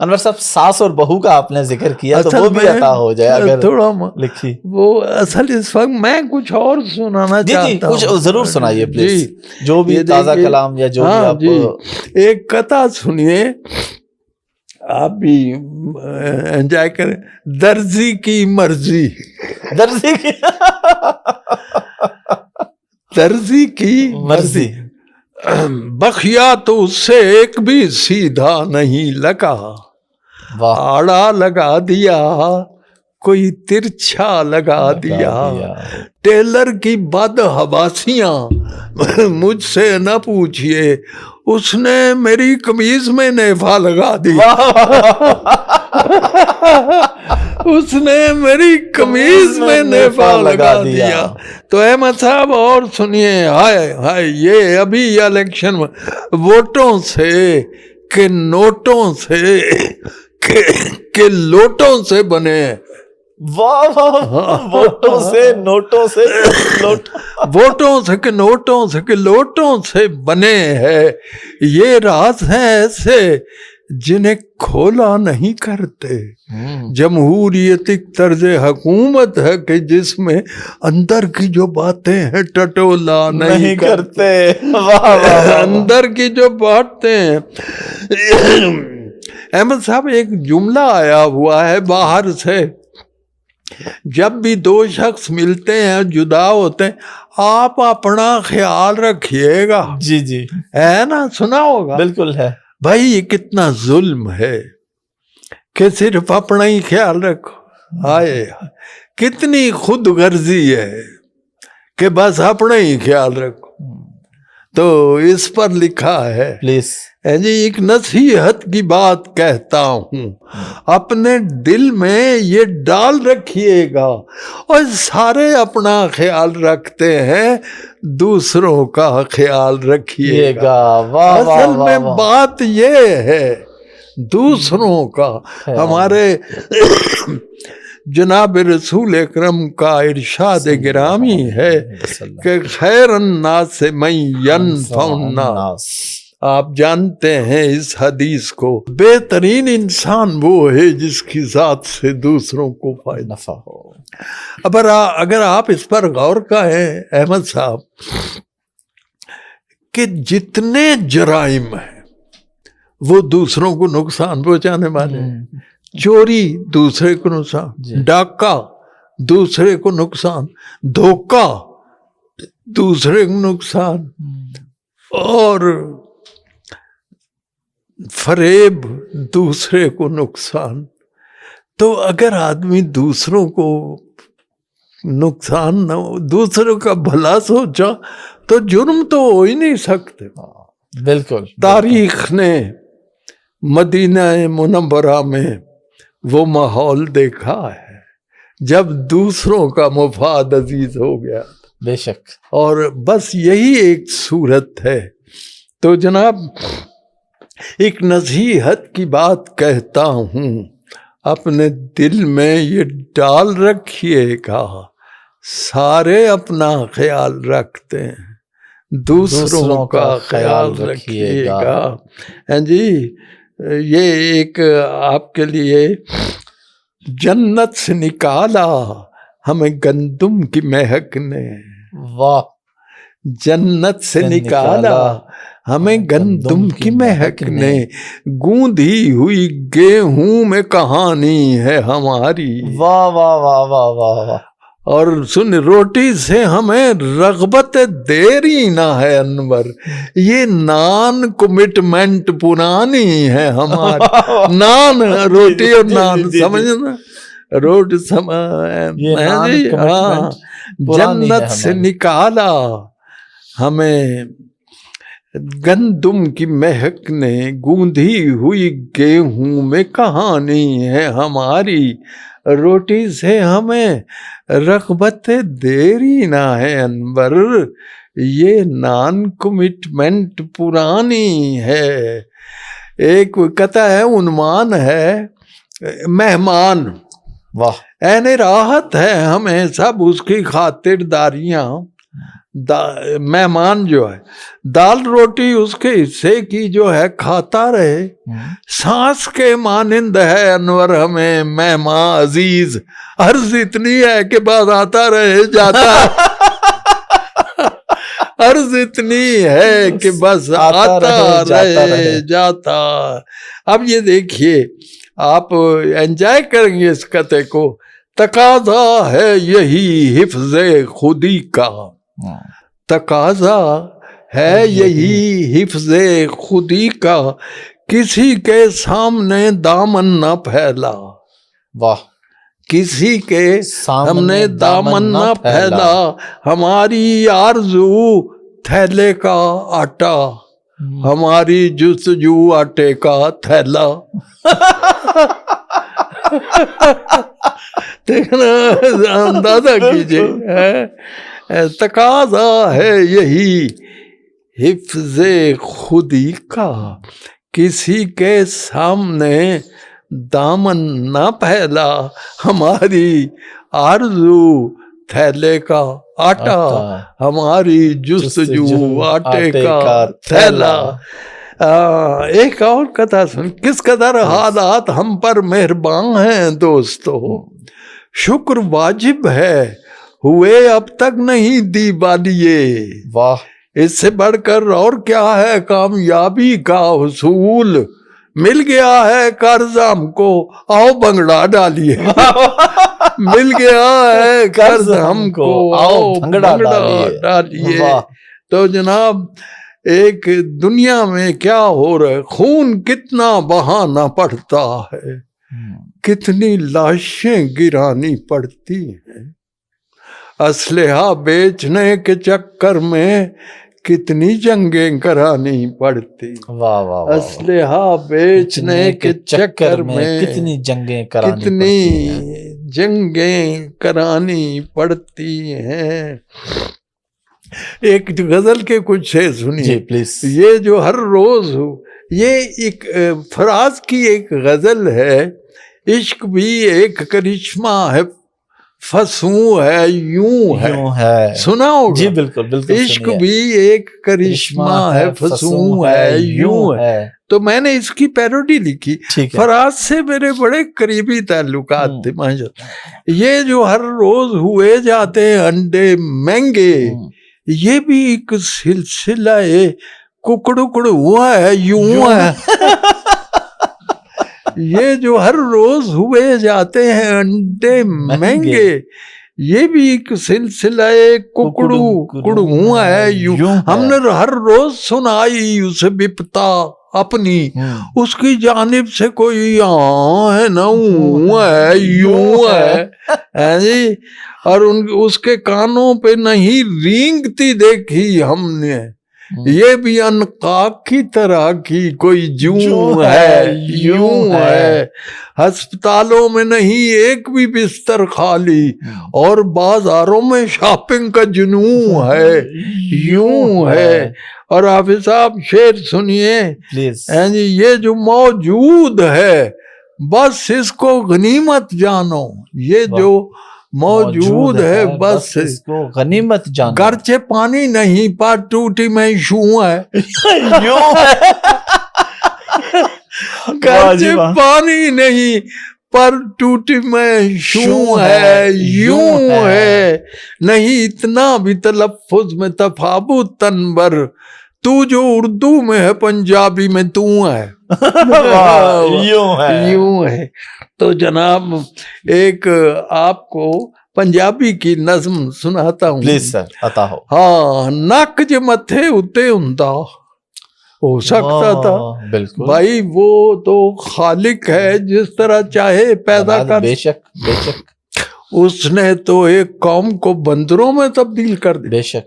انور صاحب ساس اور بہو کا آپ نے ذکر کیا تو وہ بھی عطا ہو جائے اگر تھوڑا لکھی. وہ اصل اس وقت میں کچھ اور سنانا چاہتا ہوں. کچھ ضرور سنائیے پلیز, جو بھی تازہ کلام یا جو بھی آپ. ایک قطعہ سنیے, آپ بھی انجوائے کریں. درزی کی مرضی. درزی کی درزی کی مرضی. بخیا تو اس سے ایک بھی سیدھا نہیں لگا, آڑا لگا دیا کوئی ترچھا لگا دیا. ٹیلر کی بد حواسیاں مجھ سے نہ پوچھئے, اس نے میری قمیض میں نیفا لگا دیا. اس نے میری قمیض میں نیفا لگا دیا. تو احمد صاحب اور سنیے, ہائے ہائے یہ ابھی الیکشن ووٹوں سے کہ نوٹوں سے کہ لوٹوں سے بنے. ووٹوں سے نوٹوں سے ووٹوں سے کہ نوٹوں سے کہ لوٹوں سے بنے ہیں. یہ راز ہیں ایسے جنہیں کھولا نہیں کرتے. جمہوریت ایک طرز حکومت ہے کہ جس میں اندر کی جو باتیں ہیں ٹٹولا نہیں کرتے. اندر کی جو باتیں ہیں. احمد صاحب ایک جملہ آیا ہوا ہے باہر سے, جب بھی دو شخص ملتے ہیں جدا ہوتے ہیں, آپ اپنا خیال رکھیے گا. جی جی ہے نا, سنا ہوگا. بالکل ہے بھائی, یہ کتنا ظلم ہے کہ صرف اپنا ہی خیال رکھو. آئے کتنی خود غرضی ہے کہ بس اپنا ہی خیال رکھو. تو اس پر لکھا ہے پلیز جی, ایک نصیحت کی بات کہتا ہوں, اپنے دل میں یہ ڈال رکھیے گا. اور سارے اپنا خیال رکھتے ہیں, دوسروں کا خیال رکھیے گا. اصل میں بات یہ ہے دوسروں کا. ہمارے جناب رسول اکرم کا ارشاد گرامی ہے کہ خیر الناس من ینفع الناس. آپ جانتے ہیں اس حدیث کو, بہترین انسان وہ ہے جس کی ذات سے دوسروں کو فائدہ ہو. اگر آپ اس پر غور کریں احمد صاحب, کہ جتنے جرائم ہیں وہ دوسروں کو نقصان پہنچانے والے ہیں. چوری دوسرے کو نقصان, ڈاکہ دوسرے کو نقصان, دھوکہ دوسرے کو نقصان, اور فریب دوسرے کو نقصان. تو اگر آدمی دوسروں کو نقصان نہ ہو, دوسروں کا بھلا سوچا, تو جرم تو ہو ہی نہیں سکتے. بالکل. تاریخ نے مدینہ منورہ میں وہ ماحول دیکھا ہے جب دوسروں کا مفاد عزیز ہو گیا. بے شک. اور بس یہی ایک صورت ہے. تو جناب ایک نصیحت کی بات کہتا ہوں, اپنے دل میں یہ ڈال رکھیے گا, سارے اپنا خیال رکھتے ہیں, دوسروں کا خیال رکھیے گا. جی یہ ایک آپ کے لیے, جنت سے نکالا ہمیں گندم کی مہک نے. واہ. جنت سے نکالا ہمیں گندم کی مہک نے, گوندھی ہوئی گیہوں میں کہانی ہے ہماری. واہ واہ واہ واہ واہ واہ. اور سن, روٹی سے ہمیں رغبت دیری نہ ہے انور, یہ نان کمٹمنٹ پرانی ہے ہماری. نان, روٹی اور نان, سمجھنا روٹ ہاں. جنت سے نکالا ہمیں گندم کی مہک نے, گوندھی ہوئی گیہوں میں کہانی ہے ہماری. روٹی سے ہمیں رغبت دیری نہ ہے انور, یہ نان کمٹمنٹ پرانی ہے. ایک قطعہ ہے, عنوان ہے مہمان. واہ. این راحت ہے ہمیں سب اس کی خاطرداریاں, مہمان جو ہے دال روٹی اس کے حصے کی جو ہے کھاتا رہے، سانس کے مانند ہے انور ہمیں مہمان عزیز، عرض اتنی ہے کہ بعد آتا رہے جاتا عرض اتنی ہے کہ بس آتا رہے جاتا۔ اب یہ دیکھیے آپ انجوائے کریں گے اس قطعے کو، تقاضا ہے یہی حفظ خودی کا، تقاضا ہے یہی حفظ خودی کا، کسی کے سامنے دامن نہ پھیلا، واہ، کسی کے سامنے دامن نہ پھیلا، ہماری آرزو تھیلے کا آٹا، ہماری جستجو آٹے کا تھیلا۔ دیکھنا اندازہ کیجیے، تقاضا ہے یہی حفظ خودی کا، کسی کے سامنے دامن نہ پھیلا، ہماری آرزو تھیلے کا آٹا، ہماری جستجو آٹے کا تھیلا۔ ایک اور قطعہ سن، کس قدر حالات ہم پر مہربان ہیں دوستو، شکر واجب ہے ہوئے اب تک نہیں دیوالیے، واہ، اس سے بڑھ کر اور کیا ہے کامیابی کا حصول، مل گیا ہے قرض ہم کو آؤ بنگڑا ڈالیے، مل گیا ہے قرض ہم کو آؤ بنگڑا ڈالیے۔ تو جناب ایک دنیا میں کیا ہو رہا ہے، خون کتنا بہانا پڑتا ہے، کتنی لاشیں گرانی پڑتی ہیں، اسلحہ بیچنے کے چکر میں کتنی جنگیں کرانی پڑتی، واہ واہ، اسلحہ بیچنے کے چکر میں کتنی جنگیں کرانی کتنی جنگیں کرانی پڑتی ہیں۔ ایک غزل کے کچھ شعر سنیے جی پلیز۔ یہ جو ہر روز ہو، یہ ایک فراز کی ایک غزل ہے، عشق بھی ایک کرشمہ ہے فسوں ہے یوں ہے، سنا ہوگا؟ جی بالکل بالکل، عشق بھی ایک کرشمہ ہے فسوں ہے یوں ہے۔ تو میں نے اس کی پیروڈی لکھی، فراز سے میرے بڑے قریبی تعلقات تھے ماشاءاللہ۔ یہ جو ہر روز ہوئے جاتے ہیں انڈے مہنگے، یہ بھی ایک سلسلہ ککڑ ہوا ہے یوں ہے، یہ جو ہر روز ہوئے جاتے ہیں انڈے مہنگے، یہ بھی ایک سلسلہ ککڑ ہوا ہے یوں، ہم نے ہر روز سنائی اسے بپتا اپنی، اس کی جانب سے کوئی ہے نہ ہے یوں ہے جی، اور اس کے کانوں پہ نہیں رینگتی دیکھی ہم نے، یہ بھی عنقا کی طرح کی کوئی جوں ہے یوں ہے، ہسپتالوں میں نہیں ایک بھی بستر خالی، اور بازاروں میں شاپنگ کا جنوں ہے یوں ہے۔ اور حافظ صاحب شعر سنیے جی، یہ جو موجود ہے بس اس کو غنیمت جانو، یہ جو موجود ہے بس اس کو غنیمت جانو، گرچہ پانی نہیں پر ٹوٹی میں یوں ہے، گرچہ پانی نہیں پر ٹوٹی میں یوں ہے یوں ہے، نہیں اتنا بھی تلفظ میں تفاوت تنبر، تو جو اردو میں ہے پنجابی میں تو ہے یوں ہے۔ تو جناب ایک آپ کو پنجابی کی نظم سناتا ہوں، پلیز سر عطا ہو۔ ہاں، نک جے متھے اتے ہوندا ہو سکتا تھا، بالکل بھائی وہ تو خالق ہے، جس طرح چاہے پیدا کر، بے شک بے شک، اس نے تو ایک قوم کو بندروں میں تبدیل کر دیا۔ بے شک،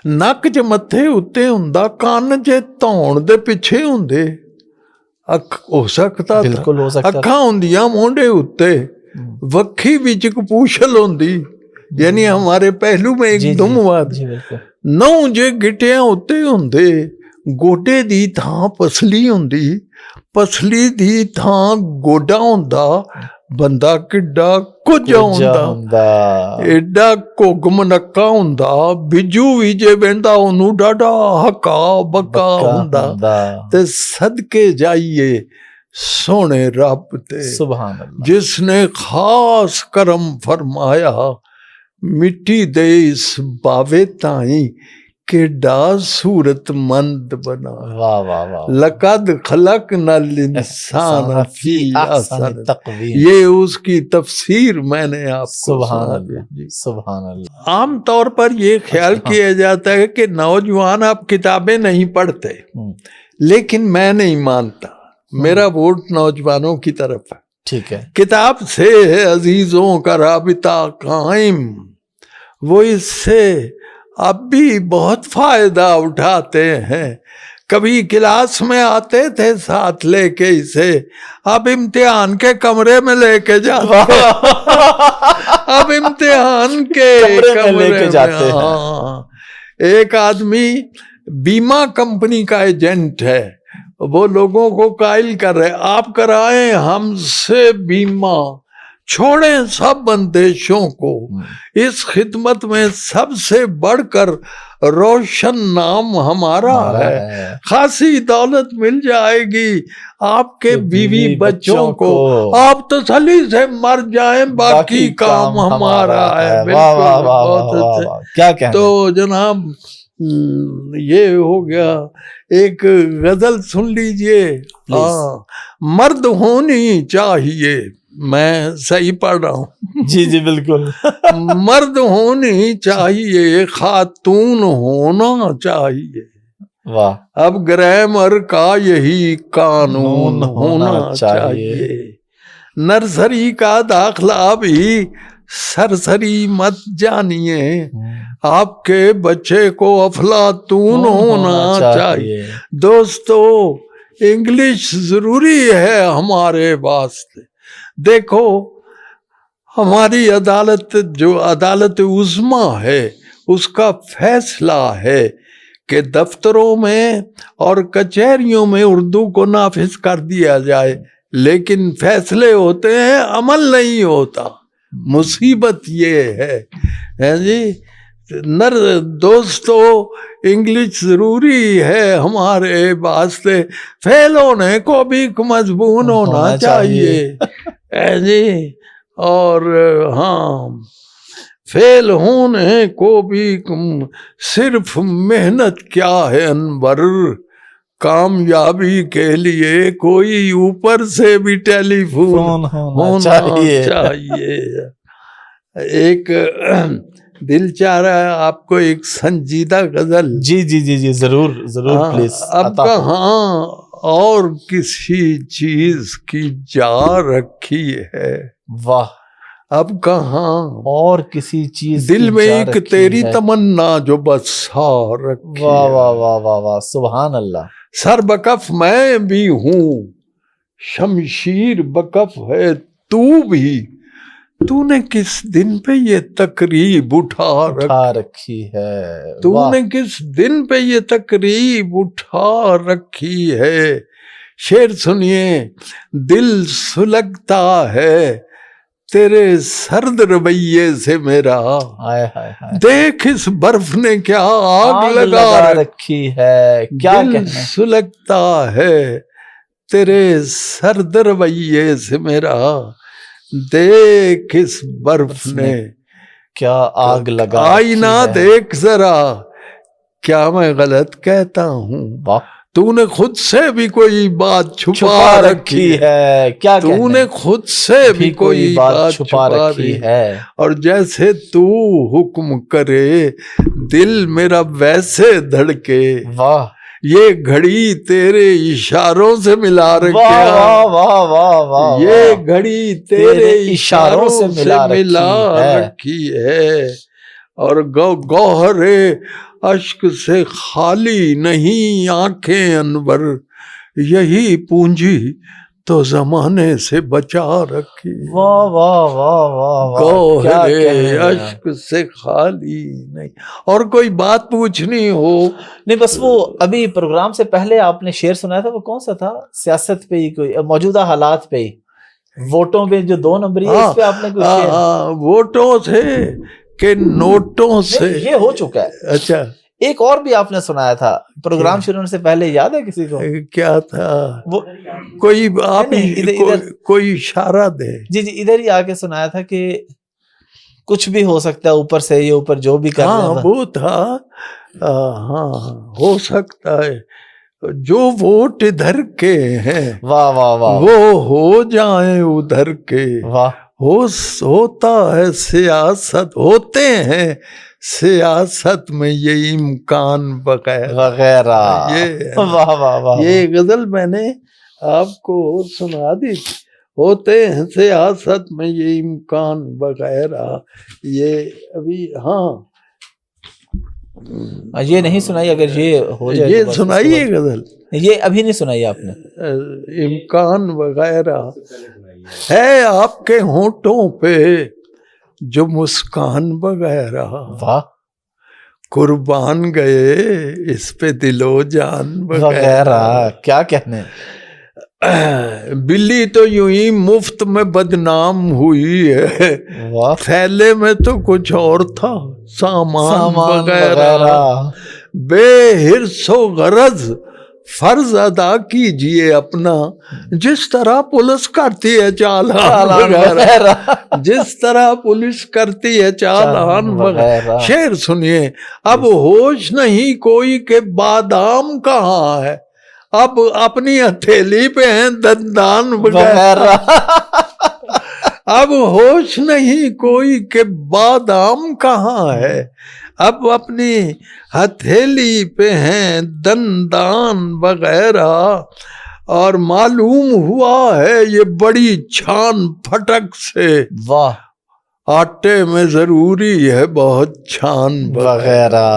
نک جے متھے اتے ہوندا، کان جے دھون دے پیچھے ہوندے، ہو سکتا بالکل ہو سکتا، اکھاں ہوندیاں مونڈے اتے، وکھی وچ پوچھل ہوندی، یعنی ہمارے پہلو میں ایک دم واد، نو جے گٹیاں اتے ہوندے، گوڈے دی تھاں پسلی ہوندی، ਪਸਲੀ ਦੀ ਥਾਂ ਗੋਡਾ ਹੁੰਦਾ, ਬੰਦਾ ਕਿੱਡਾ ਕੁਝ ਹੁੰਦਾ, ਏਡਾ ਘੁੱਗ ਮਨੱਕਾ ਹੁੰਦਾ, ਬਿੱਜੂ ਵੀ ਜੇ ਬਹਿੰਦਾ ਉਹਨੂੰ ਡਾਢਾ ਹੱਕਾ ਬੱਕਾ ਹੁੰਦਾ। ਤੇ ਸਦਕੇ ਜਾਈਏ ਸੋਹਣੇ ਰੱਬ ਤੇ, ਸੁਭਾਨ ਅੱਲਾਹ, ਜਿਸ ਨੇ ਖਾਸ ਕਰਮ ਫਰਮਾਇਆ ਮਿੱਟੀ ਦੇ ਇਸ ਬਾਵੇ ਤਾਈਂ ਕਿਡਾ ਸੂਰਤਮੰਦ بنا. واہ واہ واہ. لقد خلقنا الانسان فی احسن تقویم. یہ اس کی تفسیر میں نے آپ کو سبحان اللہ سبحان اللہ. عام طور پر یہ خیال کیا جاتا ہے کہ نوجوان اب کتابیں نہیں پڑھتے، لیکن میں نہیں مانتا. میرا ووٹ نوجوانوں کی طرف ہے. ٹھیک ہے. کتاب سے ہے عزیزوں کا رابطہ قائم، وہ اس سے اب بھی بہت فائدہ اٹھاتے ہیں. کبھی کلاس میں آتے تھے ساتھ لے کے اسے، اب امتحان کے کمرے میں لے کے جاتے اب امتحان کے کمرے میں لے کے جاتے ہیں. ایک آدمی بیمہ کمپنی کا ایجنٹ ہے، وہ لوگوں کو قائل کر رہے آپ کرائیں ہم سے بیمہ، چھوڑیں سب اندیشوں کو، اس خدمت میں سب سے بڑھ کر روشن نام ہمارا ہے. خاصی دولت مل جائے گی آپ کے بیوی بچوں کو، آپ تسلی سے مر جائیں باقی کام ہمارا ہے. بالکل. تو جناب یہ ہو گیا. ایک غزل سن لیجئے. مرد ہونی چاہیے، میں صحیح پڑھ رہا ہوں. جی جی بالکل. مرد ہونی چاہیے، خاتون ہونا چاہیے. واہ. اب گرامر کا یہی قانون ہونا چاہیے. نرسری کا داخلہ بھی سرسری مت جانیے، آپ کے بچے کو افلاطون ہونا چاہیے. دوستو انگلش ضروری ہے ہمارے واسطے. دیکھو ہماری عدالت جو عدالت عظمیٰ ہے، اس کا فیصلہ ہے کہ دفتروں میں اور کچہریوں میں اردو کو نافذ کر دیا جائے، لیکن فیصلے ہوتے ہیں عمل نہیں ہوتا. مصیبت یہ ہے جی. دوستو انگلش ضروری ہے ہمارے واسطے، فیل ہونے کو بھی مضمون ہونا چاہیے جی. اور ہاں فیل ہونے کو بھی صرف محنت کیا ہے انور، کامیابی کے لیے کوئی اوپر سے بھی ٹیلی فون ہونا چاہیے. ایک دل چاہ رہا ہے آپ کو ایک سنجیدہ غزل. جی جی جی جی ضرور ضرور پلیز. اب کہاں اور کسی چیز کی جا رکھی ہے. واہ. اب کہاں اور کسی چیز دل میں ایک تیری تمنا جو بسا رکھی. واہ واہ واہ واہ واہ سبحان اللہ. سر بکف میں بھی ہوں، شمشیر بکف ہے تو بھی، تو نے کس دن پہ یہ تقریب اٹھا رکھی ہے. تو نے کس دن پہ یہ تقریب اٹھا رکھی ہے. شعر سنیے. دل سلگتا ہے تیرے سرد رویے سے میرا، دیکھ اس برف نے کیا آگ لگا رکھی ہے. کیا دل سلگتا ہے تیرے سرد رویے سے میرا، دیکھ اس برف نے کیا آگ لگا. آئینہ دیکھ ذرا، کیا میں غلط کہتا ہوں؟ تو نے خود سے بھی کوئی بات چھپا رکھی ہے. کیا تو نے خود سے بھی کوئی بات چھپا رکھی ہے. اور جیسے تو حکم کرے دل میرا ویسے دھڑکے. واہ. یہ گھڑی تیرے اشاروں سے ملا رکھی ہے. واہ واہ واہ واہ. یہ گھڑی تیرے اشاروں سے ملا رکھی ہے. اور گوہر اشک سے خالی نہیں آنکھیں انور، یہی پونجی تو زمانے سے بچا رکھی، واہ واہ واہ واہ، گوہر اشک سے خالی نہیں۔ اور کوئی بات پوچھنی ہو؟ نہیں بس وہ ابھی پروگرام سے پہلے آپ نے شعر سنایا تھا، وہ کون سا تھا؟ سیاست پہ ہی کوئی، موجودہ حالات پہ ہی، ووٹوں پہ جو 2 نمبری ہے، اس پہ آپ نے کوئی شعر؟ ووٹوں سے کہ نوٹوں سے؟ یہ ہو چکا ہے۔ اچھا، ایک اور بھی آپ نے سنایا تھا پروگرام شروع ہونے سے پہلے، یاد ہے کسی کو؟ کیا تھا؟ وہ کوئی آپ ادھر کوئی اشارہ دے۔ جی ادھر ہی آ کے سنایا تھا کہ کچھ بھی ہو سکتا ہے اوپر سے، یہ اوپر جو بھی کر رہے ہیں۔ وہ تھا، ہاں ہو سکتا ہے جو ووٹ ادھر کے ہیں واہ واہ واہ، وہ ہو جائیں ادھر کے، واہ، ہوتا ہے سیاست، ہوتے ہیں سیاست میں یہ امکان وغیرہ۔ یہ واہ واہ واہ، یہ غزل میں نے آپ کو سنا دی تھی، ہوتے ہیں سیاست میں یہ امکان وغیرہ۔ یہ ابھی یہ نہیں سنائی، اگر یہ ہو جائے یہ سنائیے غزل، یہ ابھی نہیں سنائی آپ نے؟ امکان وغیرہ ہے آپ کے ہونٹوں پہ جو مسکان وغیرہ، واہ، قربان گئے اس پہ دل و جان وغیرہ، کیا کہنے۔ بلی تو یوں ہی مفت میں بدنام ہوئی ہے، تھیلے میں تو کچھ اور تھا سامان وغیرہ۔ بے حرص و غرض فرض ادا کیجئے اپنا، جس طرح پولیس کرتی ہے چالان وغیرہ، جس طرح پولیس کرتی ہے چالان وغیرہ۔ شعر سنیے، اب ہوش نہیں کوئی کہ بادام کہاں ہے، اب اپنی ہتھیلی پہ ہیں دندان وغیرہ۔ اب ہوش نہیں کوئی کہ بادام کہاں ہے، اب اپنی ہتھیلی پہ ہیں دندان وغیرہ۔ اور معلوم ہوا ہے یہ بڑی چھان پھٹک سے، واہ، آٹے میں ضروری ہے بہت چھان وغیرہ۔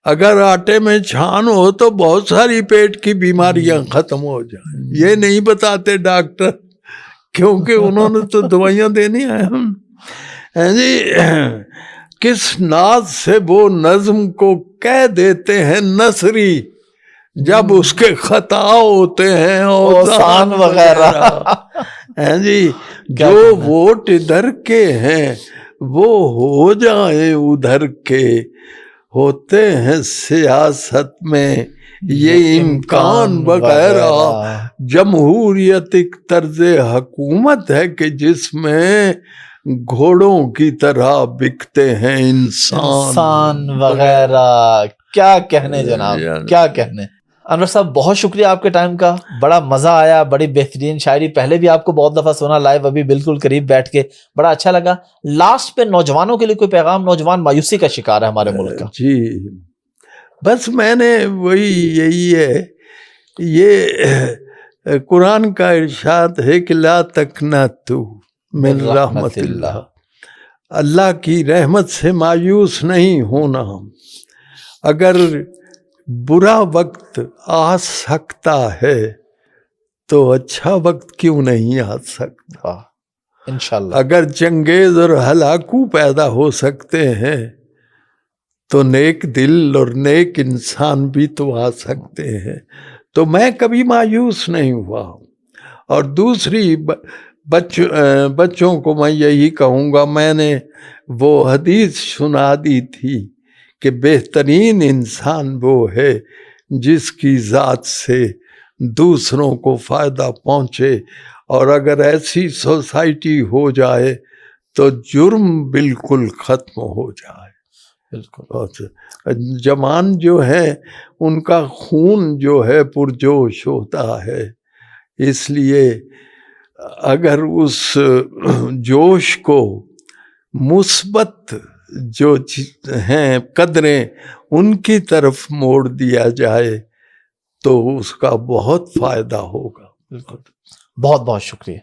اگر آٹے میں چھان ہو تو بہت ساری پیٹ کی بیماریاں ختم ہو جائیں۔ یہ نہیں بتاتے ڈاکٹر، کیونکہ انہوں نے تو دوائیاں دینی ہیں جی۔ کس ناز سے وہ نظم کو کہہ دیتے ہیں نثری، جب اس کے خطا ہوتے ہیں اوزان وغیرہ۔ جی، جو ووٹ ادھر کے ہیں وہ ہو جائیں ادھر کے، ہوتے ہیں سیاست میں یہ امکان وغیرہ۔ جمہوریت ایک طرز حکومت ہے کہ جس میں گھوڑوں کی طرح بکتے ہیں انسان وغیرہ۔ کیا کہنے جناب، کیا کہنے۔ انور صاحب بہت شکریہ آپ کے ٹائم کا، بڑا مزہ آیا، بڑی بہترین شاعری، پہلے بھی آپ کو بہت دفعہ سنا لائیو، ابھی بالکل قریب بیٹھ کے بڑا اچھا لگا۔ لاسٹ پہ نوجوانوں کے لیے کوئی پیغام؟ نوجوان مایوسی کا شکار ہے ہمارے ملک کا۔ جی بس میں نے وہی یہی ہے، یہ قرآن کا ارشاد ہے کہ لا تقنطوا من رحمت اللہ، اللہ کی رحمت سے مایوس نہیں ہونا۔ اگر برا وقت آ سکتا ہے تو اچھا وقت کیوں نہیں آ سکتا؟ انشاءاللہ۔ اگر چنگیز اور ہلاکو پیدا ہو سکتے ہیں تو نیک دل اور نیک انسان بھی تو آ سکتے ہیں۔ تو میں کبھی مایوس نہیں ہوا۔ اور دوسری بچوں کو میں یہی کہوں گا، میں نے وہ حدیث سنا دی تھی کہ بہترین انسان وہ ہے جس کی ذات سے دوسروں کو فائدہ پہنچے، اور اگر ایسی سوسائٹی ہو جائے تو جرم بالکل ختم ہو جائے۔ جوان جو ہے ان کا خون جو ہے پرجوش ہوتا ہے، اس لیے اگر اس جوش کو مثبت جو ہیں قدریں ان کی طرف موڑ دیا جائے تو اس کا بہت فائدہ ہوگا۔ بالکل، بہت بہت شکریہ۔